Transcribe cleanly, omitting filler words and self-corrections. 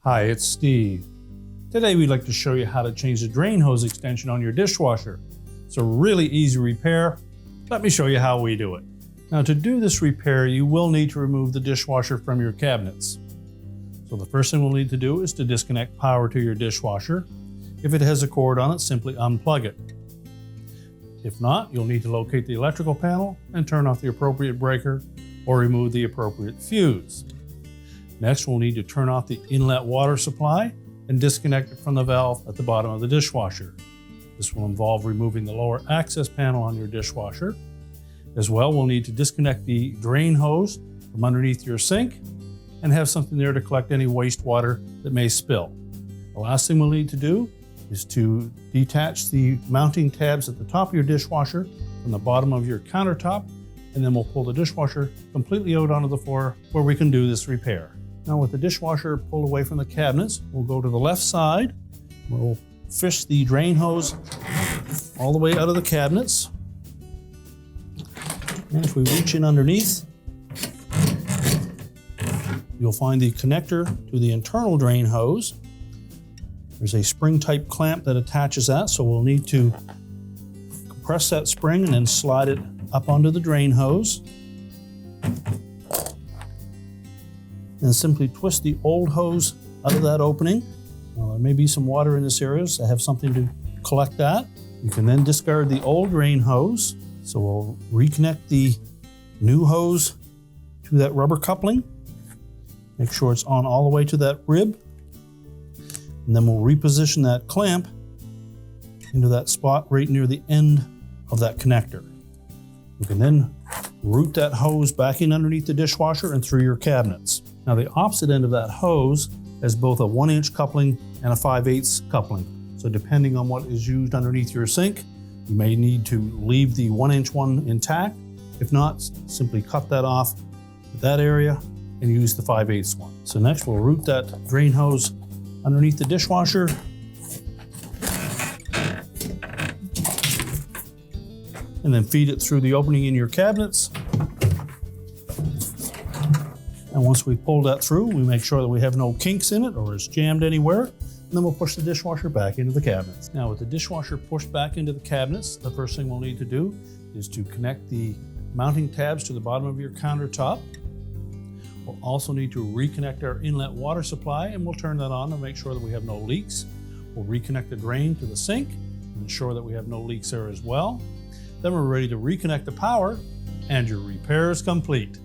Hi, it's Steve. Today we'd like to show you how to change the drain hose extension on your dishwasher. It's a really easy repair. Let me show you how we do it. Now, to do this repair, you will need to remove the dishwasher from your cabinets. So the first thing we'll need to do is to disconnect power to your dishwasher. If it has a cord on it, simply unplug it. If not, you'll need to locate the electrical panel and turn off the appropriate breaker or remove the appropriate fuse. Next, we'll need to turn off the inlet water supply and disconnect it from the valve at the bottom of the dishwasher. This will involve removing the lower access panel on your dishwasher. As well, we'll need to disconnect the drain hose from underneath your sink and have something there to collect any wastewater that may spill. The last thing we'll need to do is to detach the mounting tabs at the top of your dishwasher from the bottom of your countertop, and then we'll pull the dishwasher completely out onto the floor where we can do this repair. Now, with the dishwasher pulled away from the cabinets, we'll go to the left side. We'll fish the drain hose all the way out of the cabinets. And if we reach in underneath, you'll find the connector to the internal drain hose. There's a spring type clamp that attaches that, so we'll need to compress that spring and then slide it up onto the drain hose. And simply twist the old hose out of that opening. Now, there may be some water in this area, so I have something to collect that. You can then discard the old drain hose. So we'll reconnect the new hose to that rubber coupling. Make sure it's on all the way to that rib. And then we'll reposition that clamp into that spot right near the end of that connector. We can then route that hose back in underneath the dishwasher and through your cabinets. Now, the opposite end of that hose has both a 1-inch coupling and a 5/8 coupling. So depending on what is used underneath your sink, you may need to leave the 1-inch one intact. If not, simply cut that off at that area and use the 5/8 one. So next we'll route that drain hose underneath the dishwasher. And then feed it through the opening in your cabinets. And once we pull that through, we make sure that we have no kinks in it or it's jammed anywhere. And then we'll push the dishwasher back into the cabinets. Now, with the dishwasher pushed back into the cabinets, the first thing we'll need to do is to connect the mounting tabs to the bottom of your countertop. We'll also need to reconnect our inlet water supply, and we'll turn that on to make sure that we have no leaks. We'll reconnect the drain to the sink and ensure that we have no leaks there as well. Then we're ready to reconnect the power, and your repair is complete.